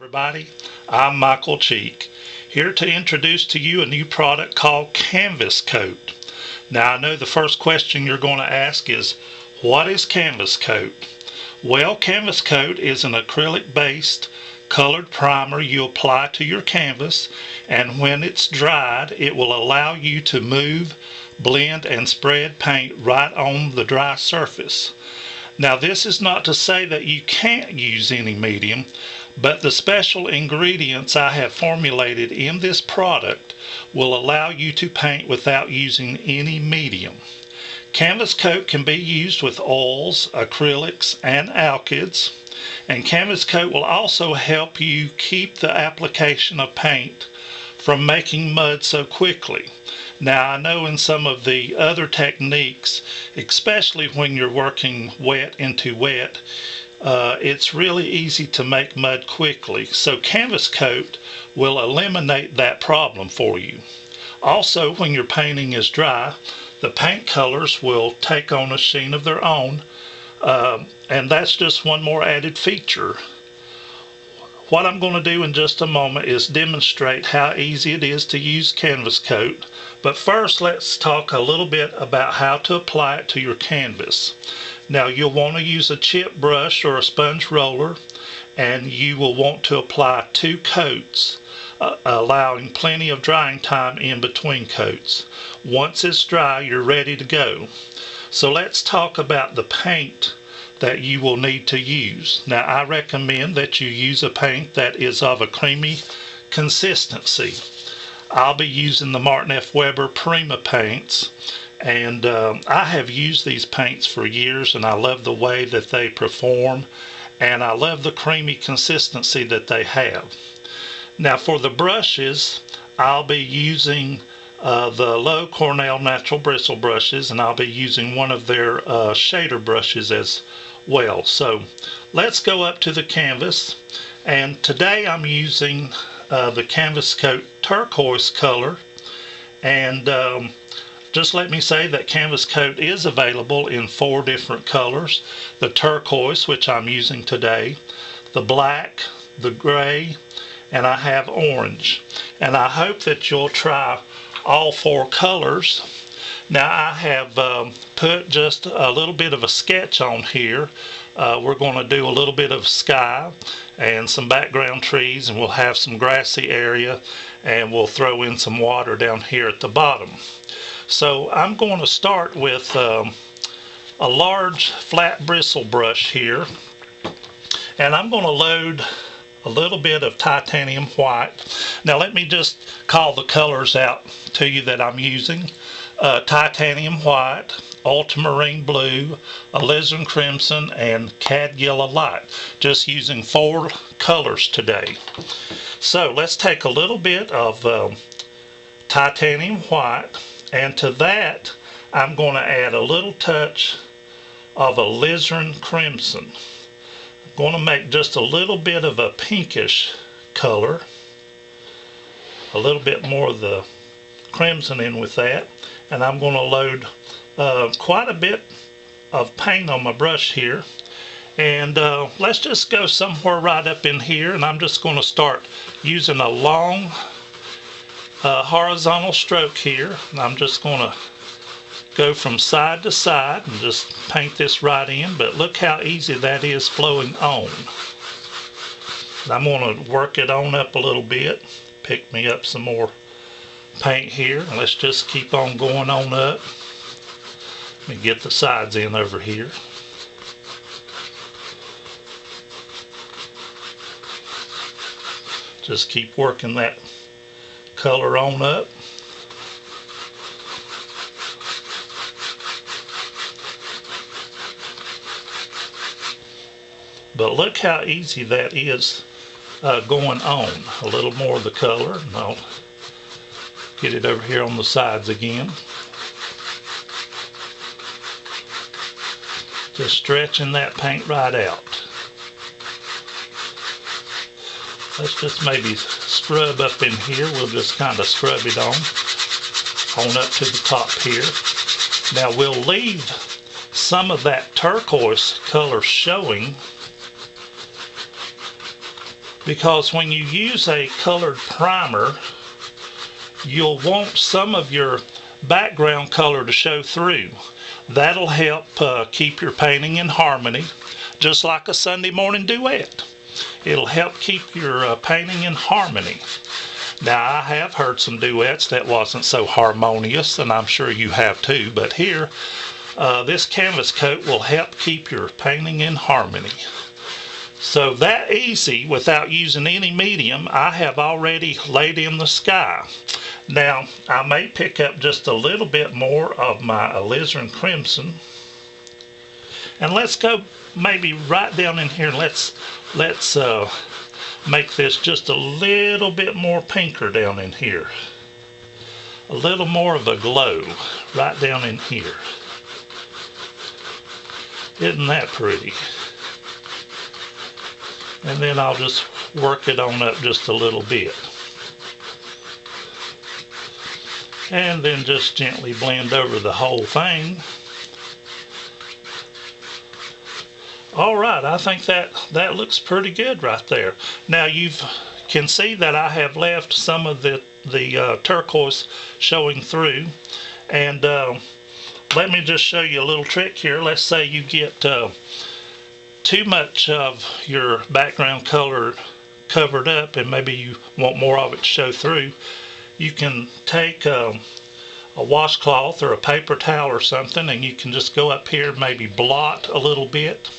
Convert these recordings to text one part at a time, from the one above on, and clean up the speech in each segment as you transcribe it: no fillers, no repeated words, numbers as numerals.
Everybody, I'm Michael Cheek, here to introduce to you a new product called Kanvas Koat. Now I know the first question you're going to ask is, what is Kanvas Koat? Well, Kanvas Koat is an acrylic based colored primer you apply to your canvas, and when it's dried it will allow you to move, blend, and spread paint right on the dry surface. Now this is not to say that you can't use any medium, but the special ingredients I have formulated in this product will allow you to paint without using any medium. Kanvas Koat can be used with oils, acrylics, and alkyds, and Kanvas Koat will also help you keep the application of paint from making mud so quickly. Now I know in some of the other techniques, especially when you're working wet into wet, it's really easy to make mud quickly. So Kanvas Koat will eliminate that problem for you. Also, when your painting is dry, the paint colors will take on a sheen of their own, and that's just one more added feature. What I'm going to do in just a moment is demonstrate how easy it is to use Kanvas Koat. But first, let's talk a little bit about how to apply it to your canvas. Now, you'll want to use a chip brush or a sponge roller, and you will want to apply 2 coats, allowing plenty of drying time in between coats. Once it's dry, you're ready to go. So let's talk about the paint that you will need to use. Now I recommend that you use a paint that is of a creamy consistency. I'll be using the Martin F. Weber Prima paints, and I have used these paints for years, and I love the way that they perform, and I love the creamy consistency that they have. Now for the brushes, I'll be using the Low Cornell Natural Bristle brushes, and I'll be using one of their shader brushes as well. So let's go up to the canvas, and today I'm using the Kanvas Koat turquoise color, and just let me say that Kanvas Koat is available in 4 different colors: the turquoise, which I'm using today, the black, the gray, and I have orange. And I hope that you'll try all 4 colors. Now I have put just a little bit of a sketch on here. We're going to do a little bit of sky and some background trees, and we'll have some grassy area, and we'll throw in some water down here at the bottom. So I'm going to start with a large flat bristle brush here, and I'm going to load a little bit of titanium white. Now let me just call the colors out to you that I'm using. Titanium white, ultramarine blue, alizarin crimson, and cad yellow light. Just using 4 colors today. So let's take a little bit of titanium white, and to that I'm going to add a little touch of alizarin crimson. I'm going to make just a little bit of a pinkish color, a little bit more of the crimson in with that, and I'm going to load quite a bit of paint on my brush here, and let's just go somewhere right up in here, and I'm just going to start using a long horizontal stroke here, and I'm just going to go from side to side and just paint this right in. But look how easy that is flowing on. And I'm going to work it on up a little bit, pick me up some more paint here. Let's just keep on going on up. Let me get the sides in over here. Just keep working that color on up. But look how easy that is going on. A little more of the color, and I'll get it over here on the sides again. Just stretching that paint right out. Let's just maybe scrub up in here. We'll just kind of scrub it on up to the top here. Now we'll leave some of that turquoise color showing because when you use a colored primer, you'll want some of your background color to show through. That'll help keep your painting in harmony, just like a Sunday morning duet. It'll help keep your painting in harmony. Now, I have heard some duets that wasn't so harmonious, and I'm sure you have too, but here, this canvas coat will help keep your painting in harmony. So that easy, without using any medium, I have already laid in the sky. Now, I may pick up just a little bit more of my alizarin crimson. And let's go maybe right down in here. Let's make this just a little bit more pinker down in here. A little more of a glow right down in here. Isn't that pretty? And then I'll just work it on up just a little bit. And then just gently blend over the whole thing. Alright, I think that looks pretty good right there. Now you can see that I have left some of the turquoise showing through. And let me just show you a little trick here. Let's say you get too much of your background color covered up and maybe you want more of it to show through. You can take a washcloth or a paper towel or something, and you can just go up here, maybe blot a little bit,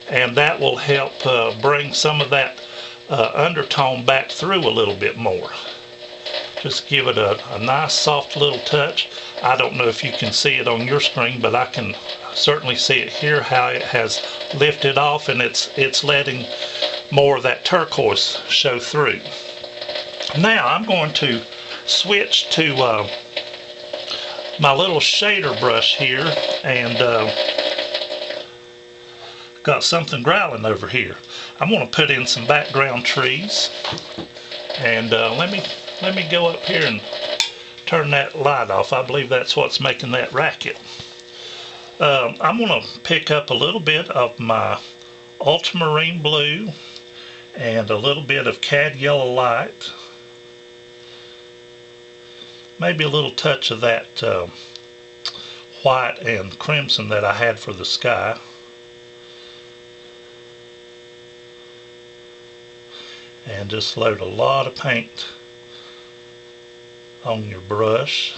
and that will help bring some of that undertone back through a little bit more. Just give it a nice soft little touch. I don't know if you can see it on your screen, but I can certainly see it here, how it has lifted off, and it's letting more of that turquoise show through. Now I'm going to switch to my little shader brush here, and got something growling over here. I'm going to put in some background trees, and let me go up here and turn that light off. I believe that's what's making that racket. I'm going to pick up a little bit of my ultramarine blue and a little bit of cad yellow light. Maybe a little touch of that white and crimson that I had for the sky. And just load a lot of paint on your brush.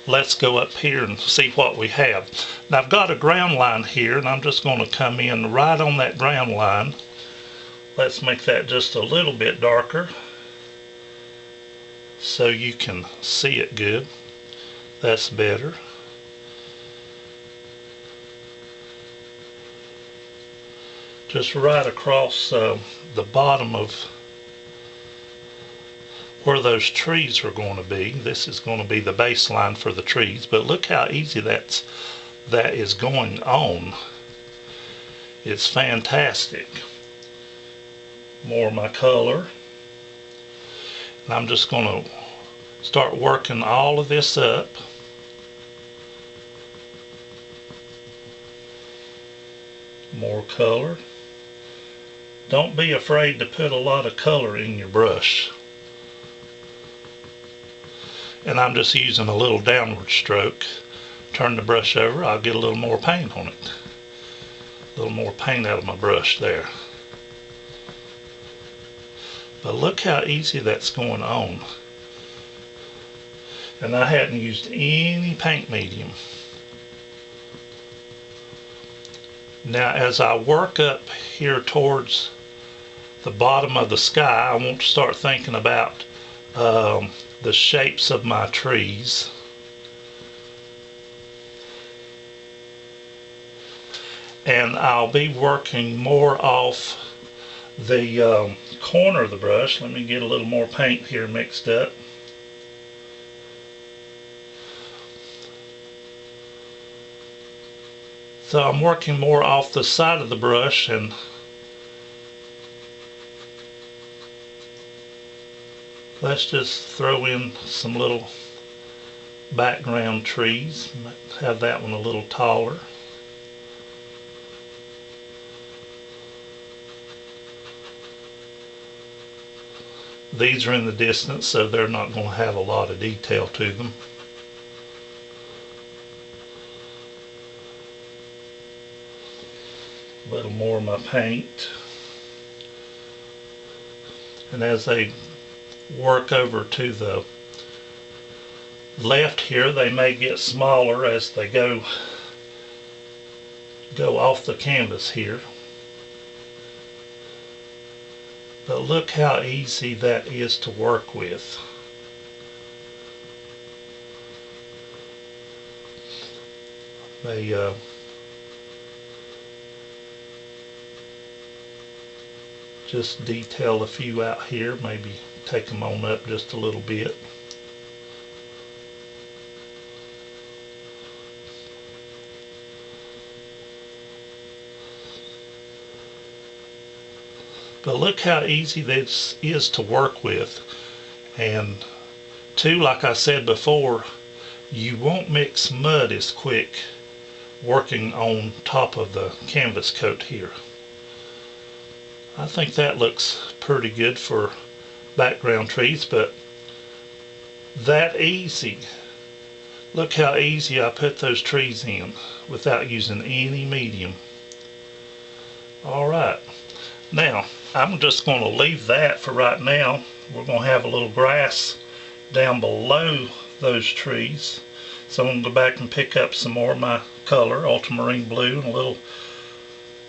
Let's go up here and see what we have. Now I've got a ground line here, and I'm just going to come in right on that ground line. Let's make that just a little bit darker so you can see it good. That's better. Just right across the bottom of where those trees are going to be. This is going to be the baseline for the trees, but look how easy that is going on. It's fantastic. More of my color. And I'm just going to start working all of this up. More color. Don't be afraid to put a lot of color in your brush. And I'm just using a little downward stroke. Turn the brush over, I'll get a little more paint on it. A little more paint out of my brush there. But look how easy that's going on. And I hadn't used any paint medium. Now as I work up here towards the bottom of the sky, I want to start thinking about the shapes of my trees. And I'll be working more off the corner of the brush. Let me get a little more paint here mixed up. So I'm working more off the side of the brush, and let's just throw in some little background trees. Have that one a little taller. These are in the distance, so they're not going to have a lot of detail to them. A little more of my paint. And as they work over to the left here, they may get smaller as they go off the canvas here. But look how easy that is to work with. They just detail a few out here, maybe take them on up just a little bit. But look how easy this is to work with. And two, like I said before, you won't mix mud as quick working on top of the canvas coat here. I think that looks pretty good for background trees, but that easy. Look how easy I put those trees in without using any medium. Alright, now I'm just going to leave that for right now. We're going to have a little grass down below those trees. So I'm going to go back and pick up some more of my color, ultramarine blue, and a little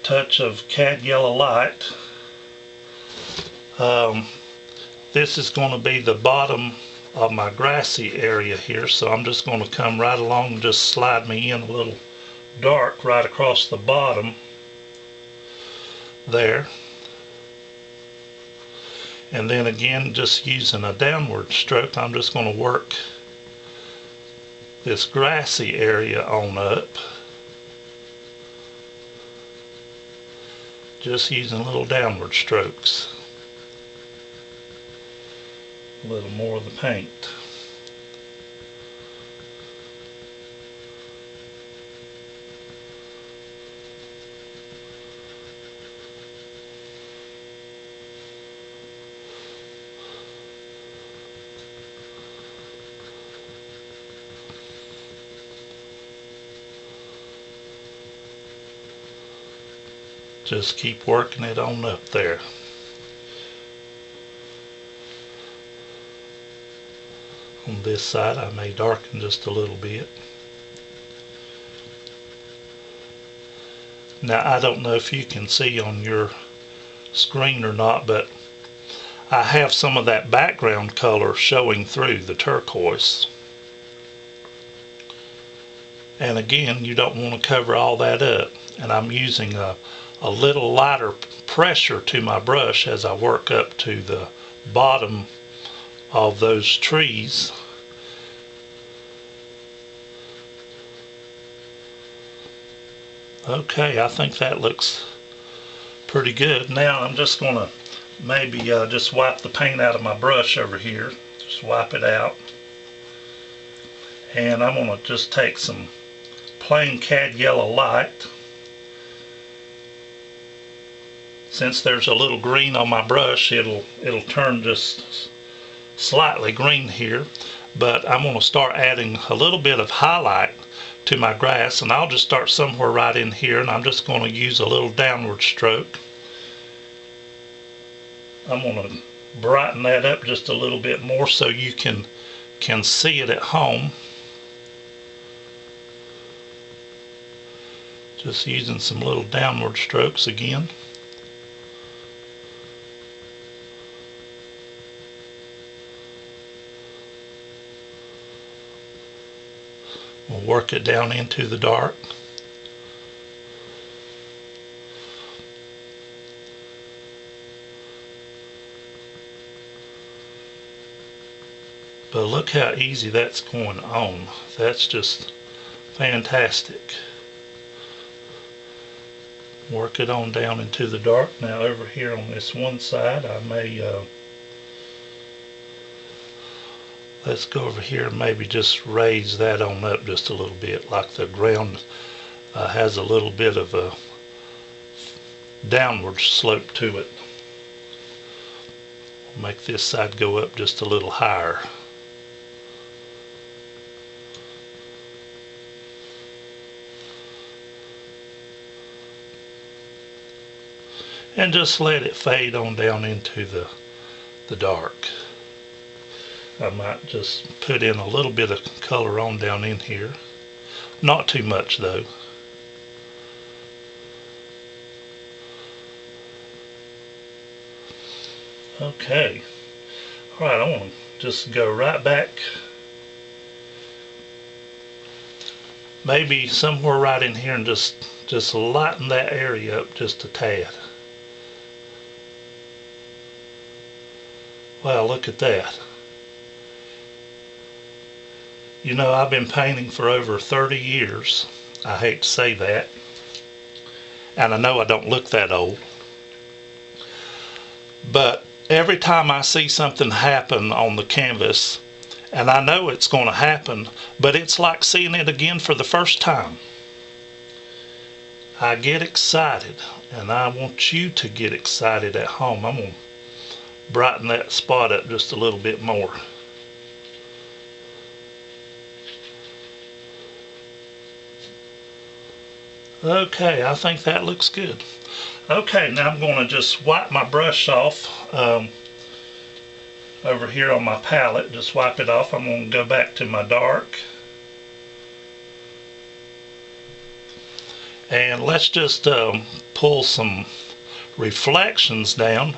touch of cad yellow light. This is going to be the bottom of my grassy area here, so I'm just going to come right along and just slide me in a little dark right across the bottom there. And then again, just using a downward stroke, I'm just going to work this grassy area on up. Just using little downward strokes. A little more of the paint. Just keep working it on up there. On this side I may darken just a little bit. Now I don't know if you can see on your screen or not, but I have some of that background color showing through the turquoise. And again, you don't want to cover all that up, and I'm using a little lighter pressure to my brush as I work up to the bottom of those trees. Okay, I think that looks pretty good. Now I'm just going to maybe just wipe the paint out of my brush over here. Just wipe it out. And I'm going to just take some plain cad yellow light. Since there's a little green on my brush, it'll turn just slightly green here, but I'm going to start adding a little bit of highlight to my grass, and I'll just start somewhere right in here, and I'm just going to use a little downward stroke. I'm going to brighten that up just a little bit more so you can see it at home. Just using some little downward strokes again. We'll work it down into the dark. But look how easy that's going on. That's just fantastic. Work it on down into the dark. Now over here on this one side, I may let's go over here and maybe just raise that on up just a little bit, like the ground has a little bit of a downward slope to it. Make this side go up just a little higher. And just let it fade on down into the dark. I might just put in a little bit of color on down in here. Not too much though. Okay. Alright, I want to just go right back. Maybe somewhere right in here and just lighten that area up just a tad. Wow, look at that. You know, I've been painting for over 30 years. I hate to say that. And I know I don't look that old. But every time I see something happen on the canvas, and I know it's going to happen, but it's like seeing it again for the first time. I get excited, and I want you to get excited at home. I'm going to brighten that spot up just a little bit more. Okay, I think that looks good. Okay, now I'm going to just wipe my brush off over here on my palette. Just wipe it off. I'm going to go back to my dark. And let's just pull some reflections down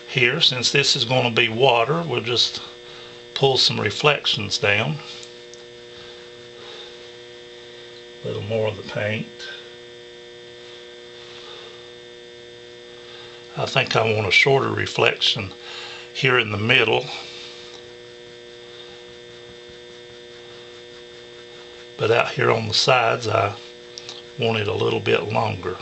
here. Since this is going to be water, we'll just pull some reflections down. A little more of the paint. I think I want a shorter reflection here in the middle. But out here on the sides, I want it a little bit longer.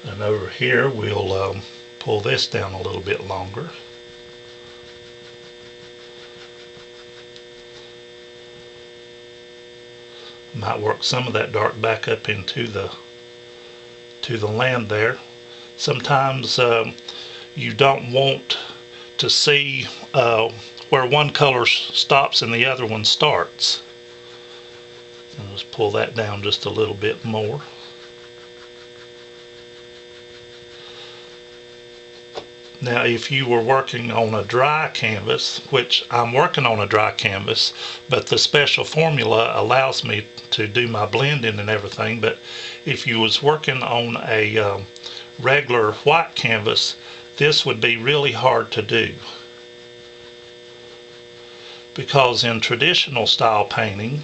And over here we'll pull this down a little bit longer. Might work some of that dark back up into the land there. Sometimes you don't want to see where one color stops and the other one starts. And just pull that down just a little bit more. Now if you were working on a dry canvas, which I'm working on a dry canvas, but the special formula allows me to do my blending and everything, but if you was working on a regular white canvas, this would be really hard to do. Because in traditional style painting,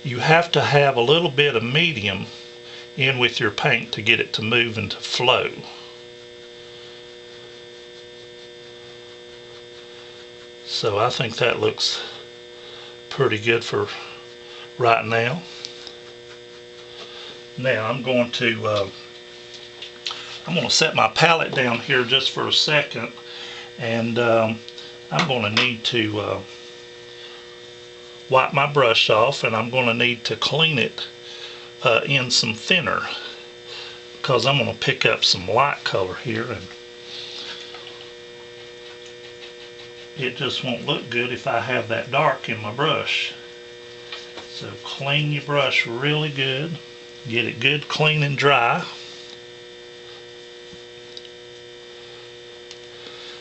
you have to have a little bit of medium in with your paint to get it to move and to flow. So I think that looks pretty good for right now. Now I'm going to set my palette down here just for a second, and I'm going to need to wipe my brush off, and I'm going to need to clean it in some thinner, because I'm going to pick up some light color here, and it just won't look good if I have that dark in my brush. So clean your brush really good. Get it good, clean and dry.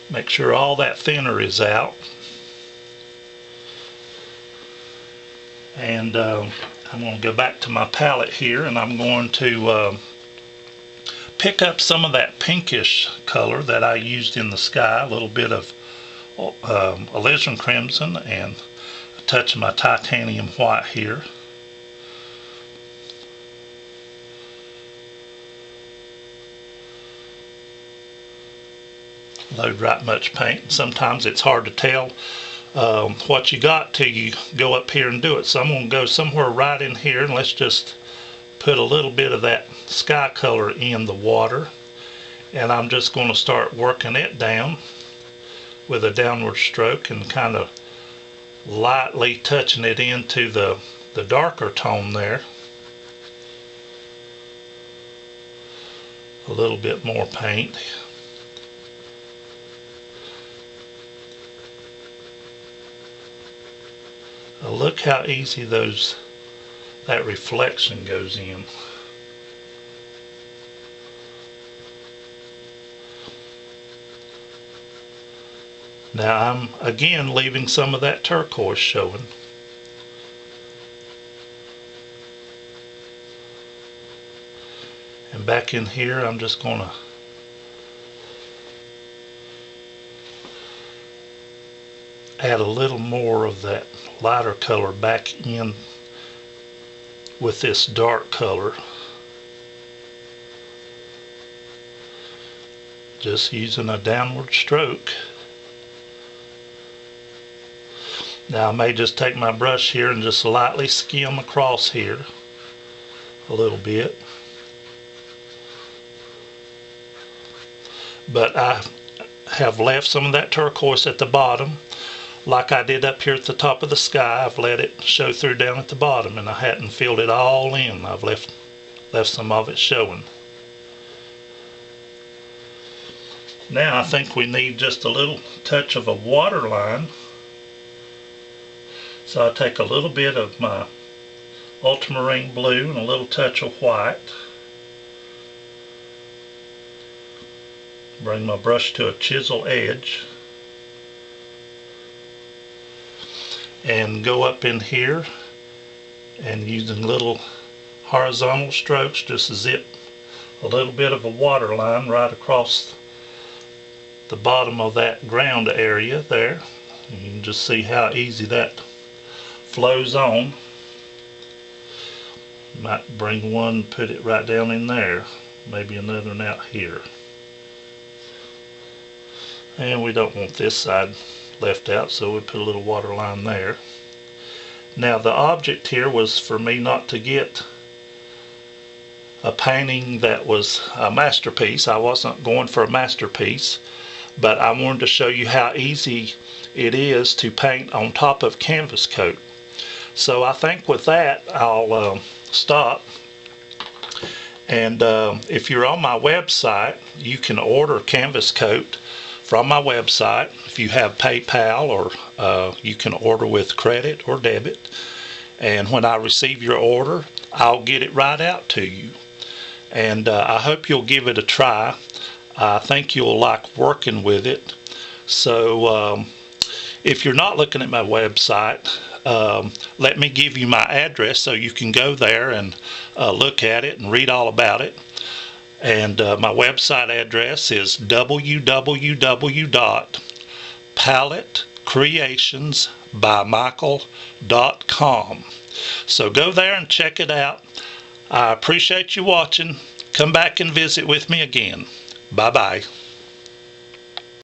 Make sure all that thinner is out. And I'm going to go back to my palette here, and I'm going to pick up some of that pinkish color that I used in the sky, a little bit of alizarin crimson and a touch of my titanium white here. Load right much paint. Sometimes it's hard to tell what you got till you go up here and do it. So I'm going to go somewhere right in here, and let's just put a little bit of that sky color in the water. and I'm just going to start working it down with a downward stroke and kind of lightly touching it into the darker tone there. A little bit more paint. Look how easy that reflection goes in. Now I'm again leaving some of that turquoise showing. And back in here I'm just going to add a little more of that lighter color back in with this dark color. Just using a downward stroke. Now I may just take my brush here and just lightly skim across here a little bit. But I have left some of that turquoise at the bottom, like I did up here at the top of the sky. I've let it show through down at the bottom, and I hadn't filled it all in. I've left some of it showing. Now I think we need just a little touch of a waterline. So I take a little bit of my ultramarine blue and a little touch of white. Bring my brush to a chisel edge. And go up in here and using little horizontal strokes, just zip a little bit of a water line right across the bottom of that ground area there. And you can just see how easy that flows on. Might bring one, put it right down in there, maybe another one out here. And we don't want this side left out, so we put a little water line there. Now the object here was for me not to get a painting that was a masterpiece. I wasn't going for a masterpiece, but I wanted to show you how easy it is to paint on top of Kanvas Koat. So I think with that I'll stop. And if you're on my website, you can order Kanvas Koat from my website. If you have PayPal, or you can order with credit or debit, and when I receive your order I'll get it right out to you. And I hope you'll give it a try. I think you'll like working with it. So if you're not looking at my website, let me give you my address so you can go there and look at it and read all about it. And my website address is www.paletteCreationsbyMichael.com. So go there and check it out. I appreciate you watching. Come back and visit with me again. Bye-bye.